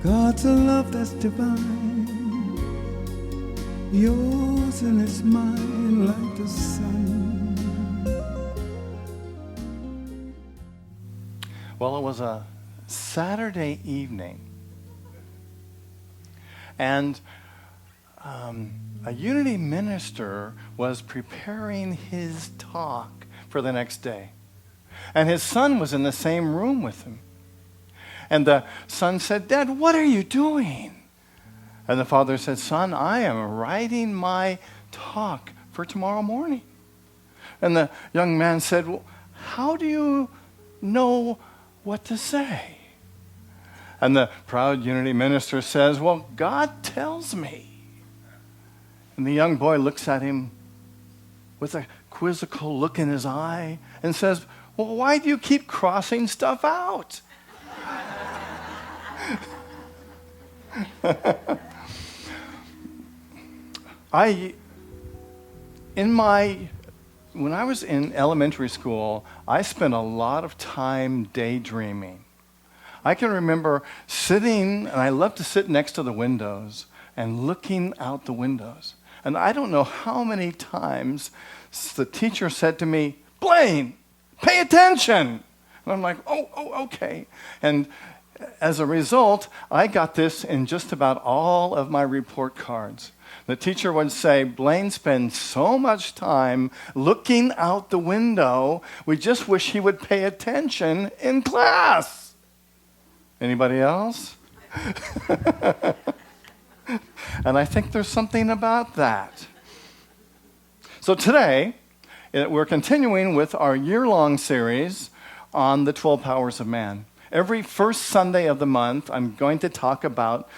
God's a love that's divine, yours and it's mine like the sun. Well, it was a Saturday evening, and a Unity minister was preparing his talk for the next day. And his son was in the same room with him. And the son said, "Dad, what are you doing?" And the father said, "Son, I am writing my talk for tomorrow morning." And the young man said, "Well, how do you know what to say?" And the proud Unity minister says, "Well, God tells me." And the young boy looks at him with a quizzical look in his eye and says, "Well, why do you keep crossing stuff out?" When I was in elementary school, I spent a lot of time daydreaming. I can remember sitting, and I loved to sit next to the windows and looking out the windows. And I don't know how many times the teacher said to me, "Blaine, pay attention." And I'm like, oh, okay. And as a result, I got this in just about all of my report cards. The teacher would say, "Blaine spends so much time looking out the window, we just wish he would pay attention in class." Anybody else? And I think there's something about that. So today, we're continuing with our year-long series on the 12 powers of man. Every first Sunday of the month, I'm going to talk about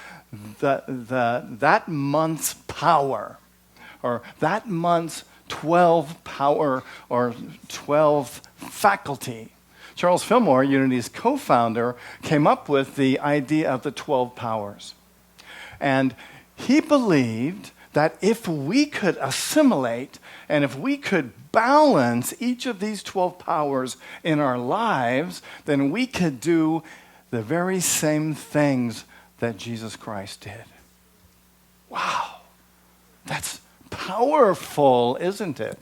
that month's power, or that month's 12 power, or 12 faculty. Charles Fillmore, Unity's co-founder, came up with the idea of the 12 powers. And he believed that if we could assimilate and if we could balance each of these 12 powers in our lives, then we could do the very same things that Jesus Christ did. Wow, that's powerful, isn't it?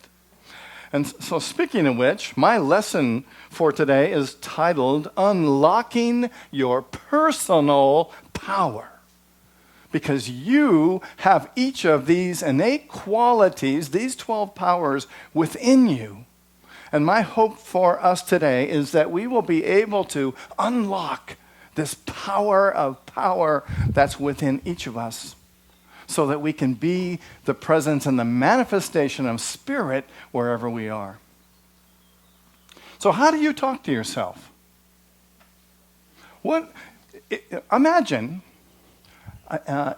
And so speaking of which, my lesson for today is titled, "Unlocking Your Personal Power." Because you have each of these innate qualities, these 12 powers within you. And my hope for us today is that we will be able to unlock this power that's within each of us, so that we can be the presence and the manifestation of Spirit wherever we are. So how do you talk to yourself? Imagine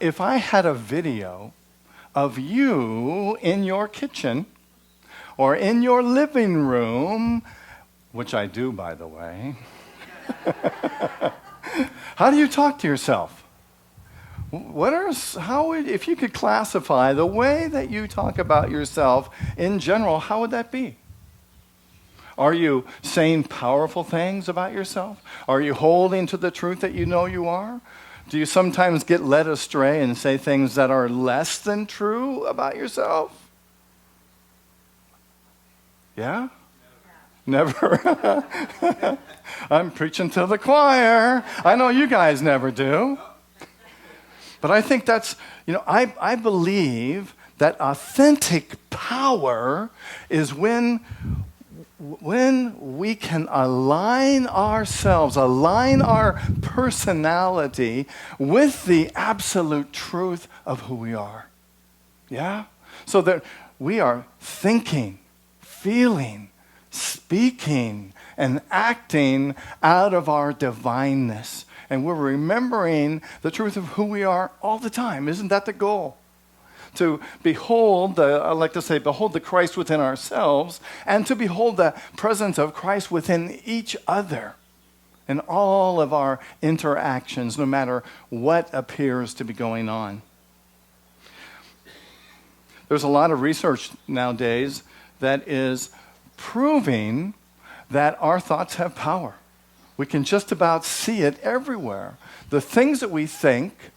if I had a video of you in your kitchen or in your living room, which I do, by the way. How do you talk to yourself? If you could classify the way that you talk about yourself in general, how would that be? Are you saying powerful things about yourself? Are you holding to the truth that you know you are? Do you sometimes get led astray and say things that are less than true about yourself? Yeah? Never? I'm preaching to the choir. I know you guys never do. But I think that's, I believe that authentic power is when we can align ourselves, align our personality with the absolute truth of who we are. Yeah? So that we are thinking, feeling, speaking, and acting out of our divineness. And we're remembering the truth of who we are all the time. Isn't that the goal? To behold behold the Christ within ourselves, and to behold the presence of Christ within each other in all of our interactions, no matter what appears to be going on. There's a lot of research nowadays that is proving that our thoughts have power. We can just about see it everywhere. The things that we think,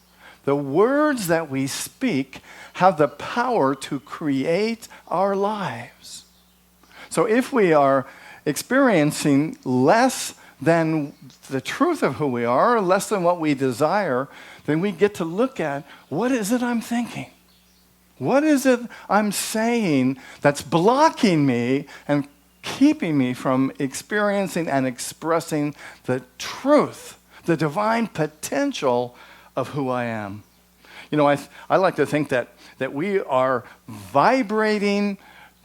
the words that we speak, have the power to create our lives. So if we are experiencing less than the truth of who we are, less than what we desire, then we get to look at, what is it I'm thinking? What is it I'm saying that's blocking me and keeping me from experiencing and expressing the truth, the divine potential of who I am? You know, I like to think that we are vibrating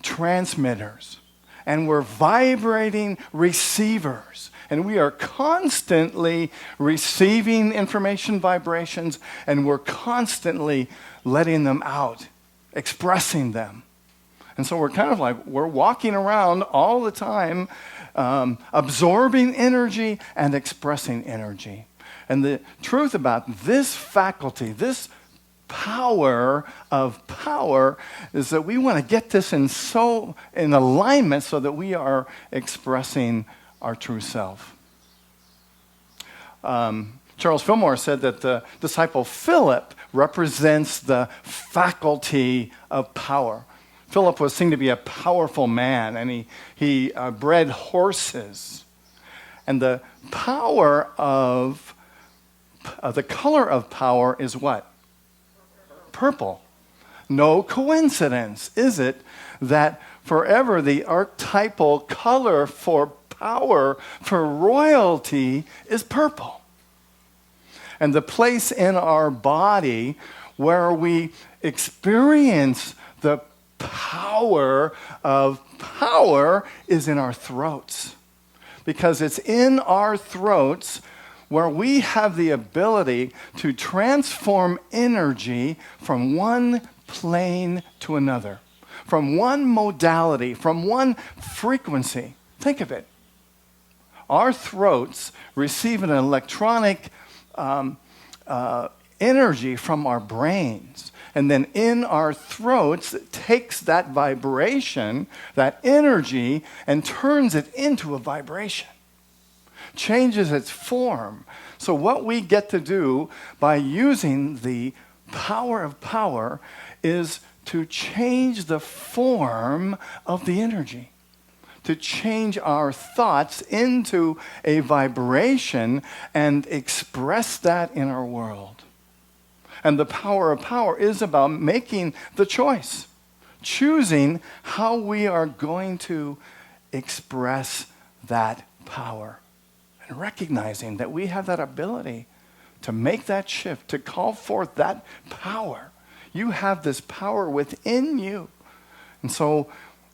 transmitters, and we're vibrating receivers, and we are constantly receiving information vibrations, and we're constantly letting them out, expressing them. And so we're kind of like, we're walking around all the time, absorbing energy and expressing energy. And the truth about this faculty, this power of power, is that we want to get this in alignment so that we are expressing our true self. Charles Fillmore said that the disciple Philip represents the faculty of power. Philip was seen to be a powerful man, and he bred horses. And the power of the color of power is what? Purple. No coincidence, is it, that forever the archetypal color for power, for royalty, is purple. And the place in our body where we experience the power of power is in our throats. Because it's in our throats where we have the ability to transform energy from one plane to another, from one modality, from one frequency. Think of it. Our throats receive an electronic energy from our brains. And then in our throats, it takes that vibration, that energy, and turns it into a vibration. Changes its form. So what we get to do by using the power of power is to change the form of the energy, to change our thoughts into a vibration and express that in our world. And the power of power is about making the choice, choosing how we are going to express that power. And recognizing that we have that ability to make that shift, to call forth that power. You have this power within you. And so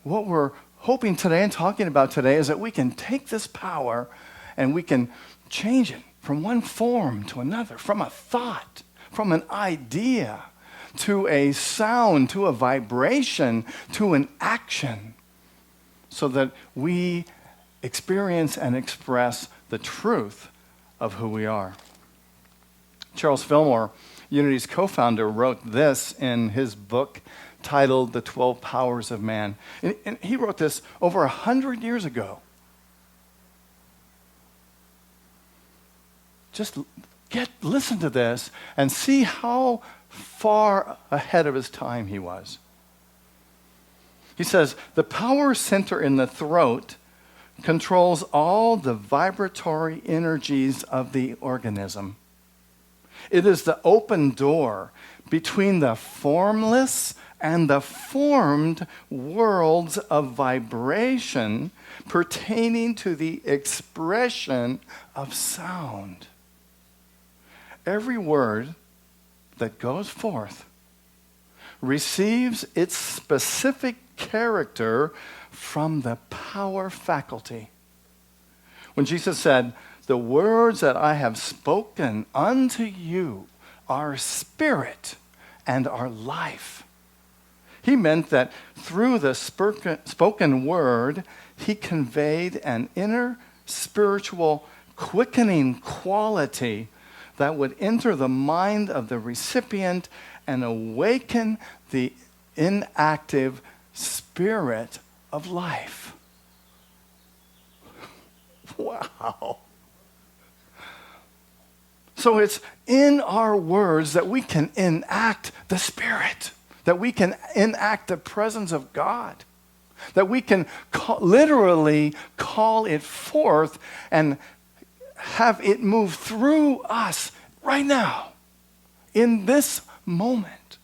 what we're hoping today and talking about today is that we can take this power and we can change it from one form to another, from a thought, from an idea, to a sound, to a vibration, to an action, so that we experience and express the truth of who we are. Charles Fillmore, Unity's co-founder, wrote this in his book titled The 12 Powers of Man. And he wrote this over 100 years ago. Just listen to this and see how far ahead of his time he was. He says, the power center in the throat controls all the vibratory energies of the organism. It is the open door between the formless and the formed worlds of vibration pertaining to the expression of sound. Every word that goes forth receives its specific character from the power faculty. When Jesus said, the words that I have spoken unto you are spirit and are life, he meant that through the spoken word, he conveyed an inner spiritual quickening quality that would enter the mind of the recipient and awaken the inactive spirit of life. Wow. So it's in our words that we can enact the Spirit, that we can enact the presence of God, that we can literally call it forth and have it move through us right now, in this moment.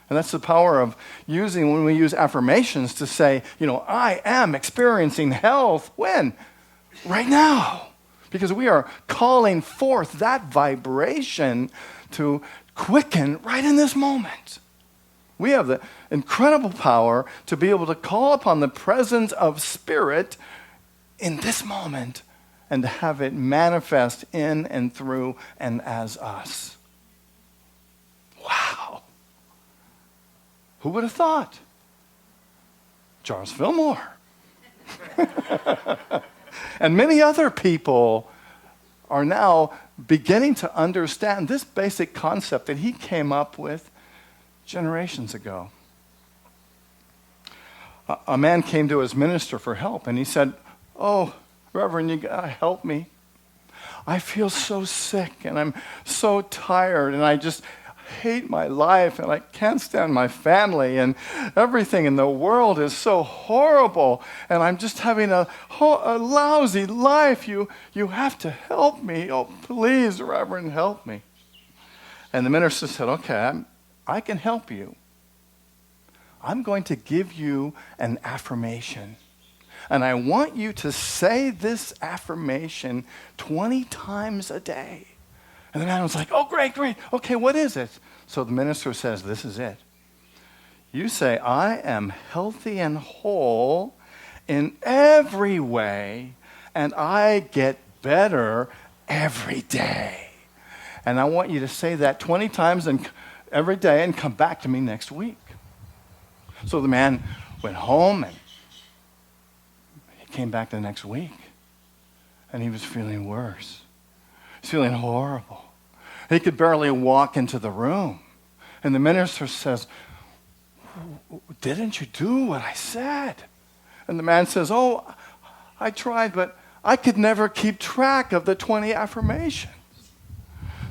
And that's the power of using, when we use affirmations, to say, I am experiencing health. When? Right now. Because we are calling forth that vibration to quicken right in this moment. We have the incredible power to be able to call upon the presence of Spirit in this moment and to have it manifest in and through and as us. Wow. Who would have thought? Charles Fillmore. And many other people are now beginning to understand this basic concept that he came up with generations ago. A man came to his minister for help, and he said, "Oh, Reverend, you gotta help me. I feel so sick, and I'm so tired, and I just hate my life, and I can't stand my family, and everything in the world is so horrible, and I'm just having a lousy life. You have to help me. Oh, please, Reverend, help me." And the minister said, "Okay, I can help you. I'm going to give you an affirmation. And I want you to say this affirmation 20 times a day." And the man was like, "Oh, great. Okay, what is it?" So the minister says, "This is it. You say, I am healthy and whole in every way, and I get better every day. And I want you to say that 20 times every day and come back to me next week." So the man went home, and he came back the next week, and he was feeling worse. He's feeling horrible. He could barely walk into the room. And the minister says, "Didn't you do what I said?" And the man says, "Oh, I tried, but I could never keep track of the 20 affirmations."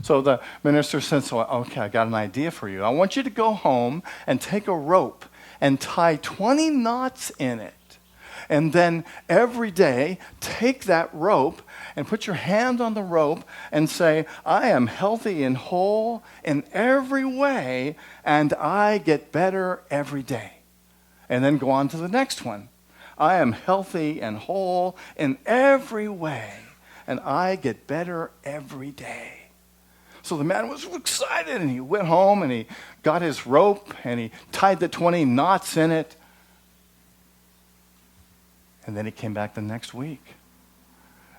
So the minister says, "Okay, I got an idea for you. I want you to go home and take a rope and tie 20 knots in it. And then every day, take that rope and put your hand on the rope and say, I am healthy and whole in every way, and I get better every day." And then go on to the next one. I am healthy and whole in every way, and I get better every day. So the man was excited, and he went home, and he got his rope, and he tied the 20 knots in it. And then he came back the next week.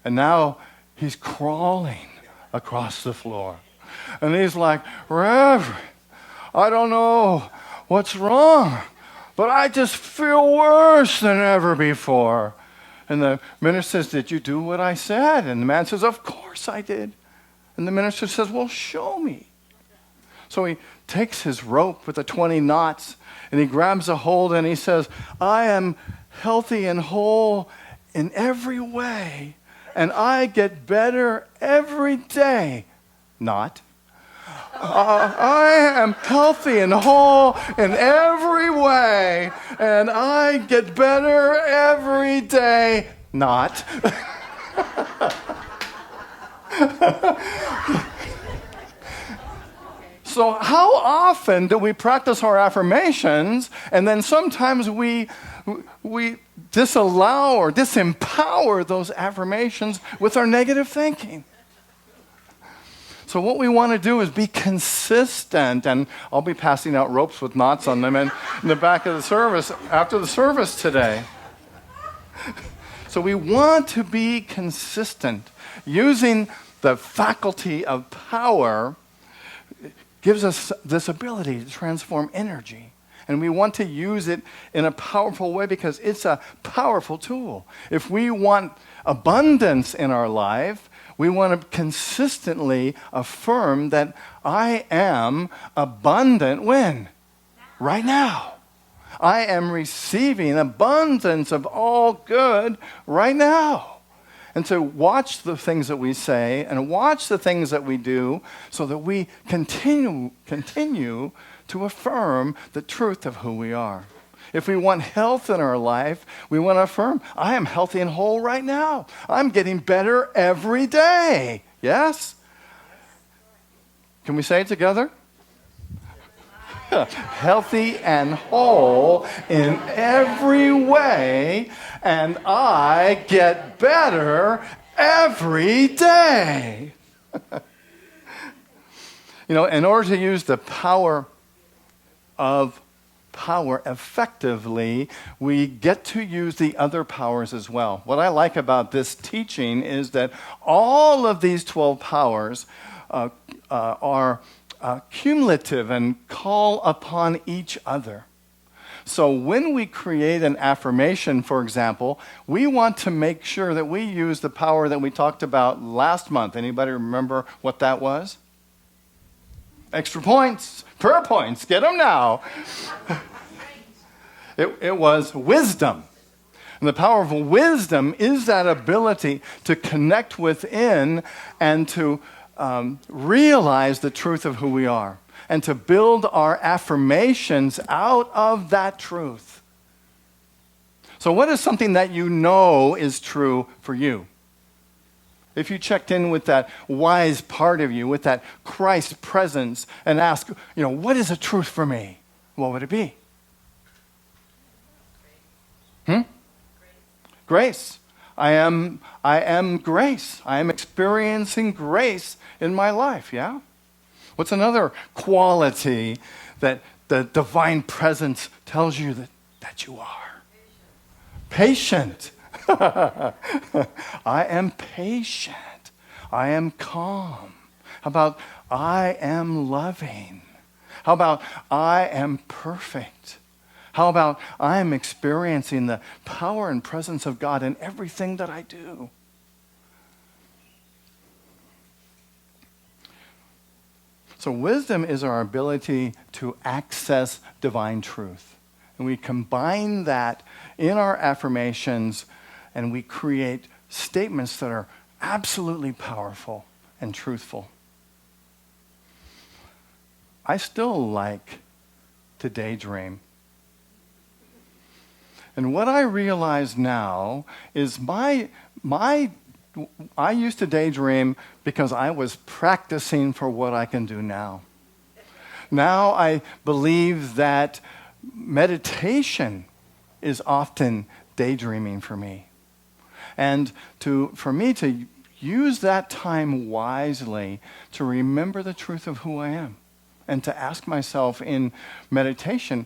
And now he's crawling across the floor. And he's like, "Reverend, I don't know what's wrong, but I just feel worse than ever before." And the minister says, "Did you do what I said?" And the man says, "Of course I did." And the minister says, "Well, show me." So he takes his rope with the 20 knots, and he grabs a hold, and he says, I am healthy and whole in every way, and I get better every day. Not. I am healthy and whole in every way, and I get better every day. Not. So how often do we practice our affirmations, and then sometimes we disallow or disempower those affirmations with our negative thinking? So what we want to do is be consistent, and I'll be passing out ropes with knots on them in the back of the service after the service today. So we want to be consistent. Using the faculty of power gives us this ability to transform energy. And we want to use it in a powerful way because it's a powerful tool. If we want abundance in our life, we want to consistently affirm that I am abundant when? Right now. I am receiving abundance of all good right now. and to watch the things that we say and watch the things that we do so that we continue to affirm the truth of who we are. If we want health in our life, we want to affirm, I am healthy and whole right now. I'm getting better every day. Yes? Can we say it together? Healthy and whole in every way, and I get better every day. In order to use the power effectively, we get to use the other powers as well. What I like about this teaching is that all of these 12 powers are cumulative and call upon each other. So when we create an affirmation, for example, we want to make sure that we use the power that we talked about last month. Anybody remember what that was? Extra points, prayer points, get them now. It was wisdom. And the power of wisdom is that ability to connect within and to realize the truth of who we are and to build our affirmations out of that truth. So what is something that you know is true for you? If you checked in with that wise part of you, with that Christ presence, and asked, what is a truth for me? What would it be? Grace. I am grace. I am experiencing grace in my life, yeah? What's another quality that the divine presence tells you that you are? Patient. I am patient. I am calm. How about I am loving? How about I am perfect? How about I am experiencing the power and presence of God in everything that I do? So wisdom is our ability to access divine truth. And we combine that in our affirmations and we create statements that are absolutely powerful and truthful. I still like to daydream. And what I realize now is I used to daydream because I was practicing for what I can do now. Now I believe that meditation is often daydreaming for me. And for me to use that time wisely to remember the truth of who I am and to ask myself in meditation,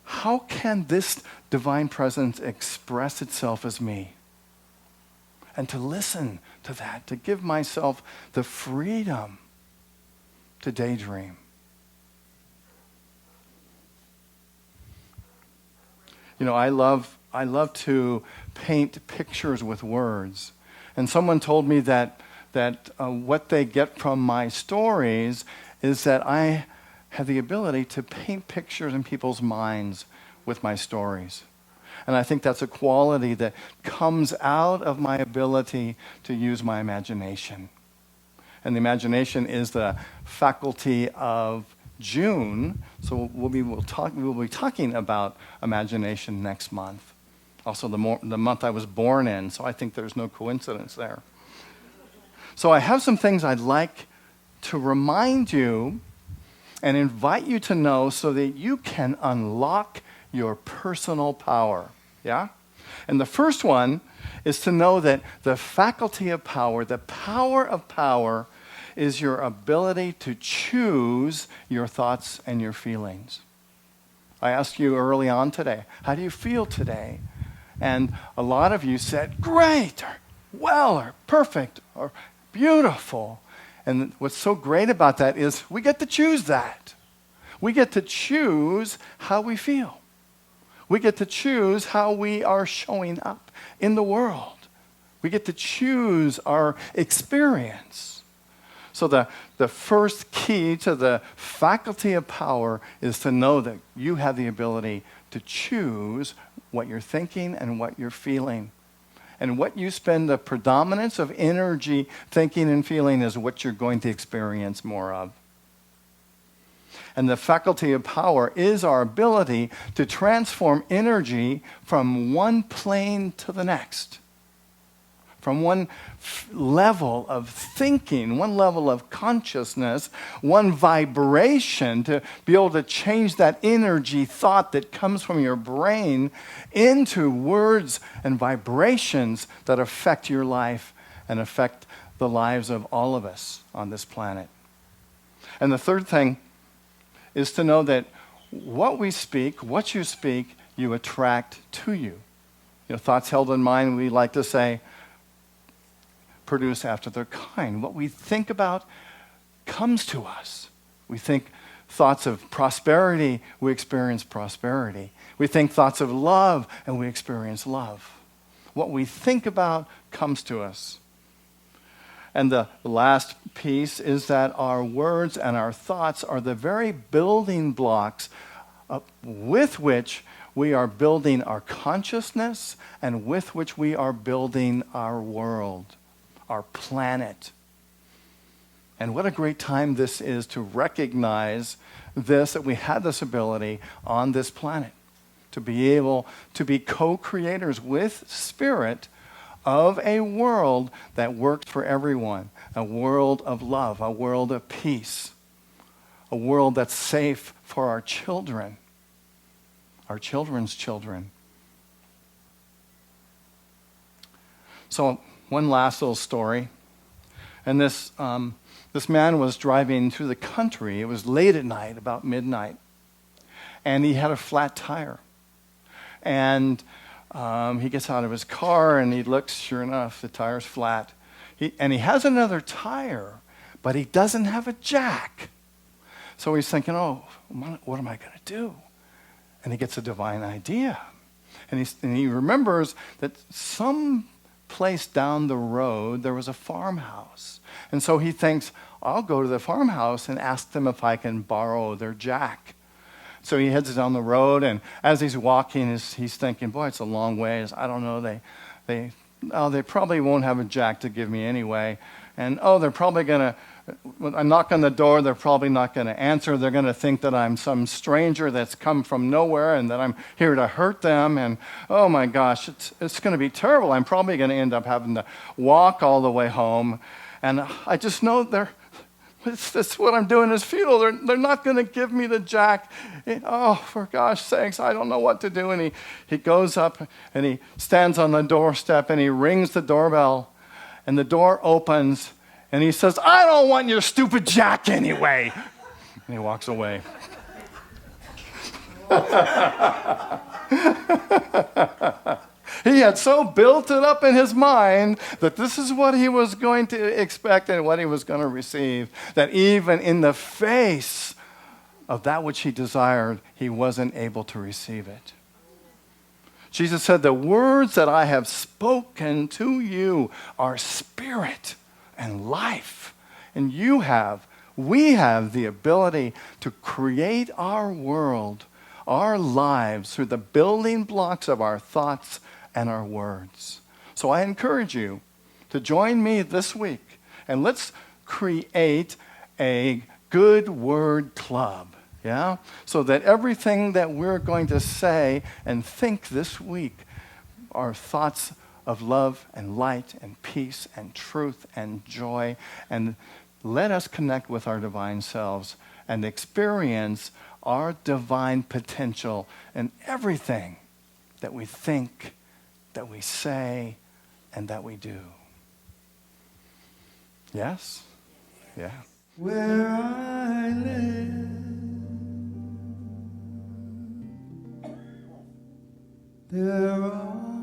how can this divine presence express itself as me? And to listen to that, to give myself the freedom to daydream. I love to paint pictures with words. And someone told me that what they get from my stories is that I have the ability to paint pictures in people's minds with my stories. And I think that's a quality that comes out of my ability to use my imagination. And the imagination is the faculty of June, so we'll be talking about imagination next month. Also the month I was born in, so I think there's no coincidence there. So I have some things I'd like to remind you and invite you to know so that you can unlock your personal power. Yeah? And the first one is to know that the faculty of power, the power of power, is your ability to choose your thoughts and your feelings. I asked you early on today, how do you feel today? And a lot of you said, great, or well, or perfect, or beautiful. And what's so great about that is we get to choose that. We get to choose how we feel. We get to choose how we are showing up in the world. We get to choose our experience. So the first key to the faculty of power is to know that you have the ability to choose what you're thinking and what you're feeling. And what you spend the predominance of energy thinking and feeling is what you're going to experience more of. And the faculty of power is our ability to transform energy from one plane to the next. From one level of thinking, one level of consciousness, one vibration, to be able to change that energy thought that comes from your brain into words and vibrations that affect your life and affect the lives of all of us on this planet. And the third thing is to know that what we speak, what you speak, you attract to you. Thoughts held in mind, we like to say, produce after their kind. What we think about comes to us. We think thoughts of prosperity, we experience prosperity. We think thoughts of love, and we experience love. What we think about comes to us. And the last piece is that our words and our thoughts are the very building blocks with which we are building our consciousness and with which we are building our world, our planet. And what a great time this is to recognize this, that we have this ability on this planet, to be able to be co-creators with Spirit of a world that works for everyone, a world of love, a world of peace, a world that's safe for our children, our children's children. So one last little story. And this man was driving through the country. It was late at night, about midnight. And he had a flat tire. And he gets out of his car and he looks, sure enough, the tire's flat. He has another tire, but he doesn't have a jack. So he's thinking, oh, what am I going to do? And he gets a divine idea. And he remembers that some place down the road there was a farmhouse. And so he thinks, I'll go to the farmhouse and ask them if I can borrow their jack. So he heads down the road, and as he's walking, he's thinking, boy, it's a long ways. I don't know, they probably won't have a jack to give me anyway. And, they're probably going to, when I knock on the door, they're probably not going to answer. They're going to think that I'm some stranger that's come from nowhere and that I'm here to hurt them. And, oh my gosh, it's going to be terrible. I'm probably going to end up having to walk all the way home. And I just know that's what I'm doing is futile. They're not going to give me the jack. Oh, for gosh sakes, I don't know what to do. And he goes up and he stands on the doorstep and he rings the doorbell. And the door opens and he says, I don't want your stupid jack anyway. And he walks away. He had so built it up in his mind that this is what he was going to expect and what he was going to receive, that even in the face of that which he desired, he wasn't able to receive it. Jesus said, the words that I have spoken to you are spirit and life. And we have the ability to create our world, our lives, through the building blocks of our thoughts and our words. So I encourage you to join me this week, and let's create a good word club. Yeah? So that everything that we're going to say and think this week are thoughts of love and light and peace and truth and joy. And let us connect with our divine selves and experience our divine potential in everything that we think, that we say, and that we do. Yes? Yeah. Where I live, there are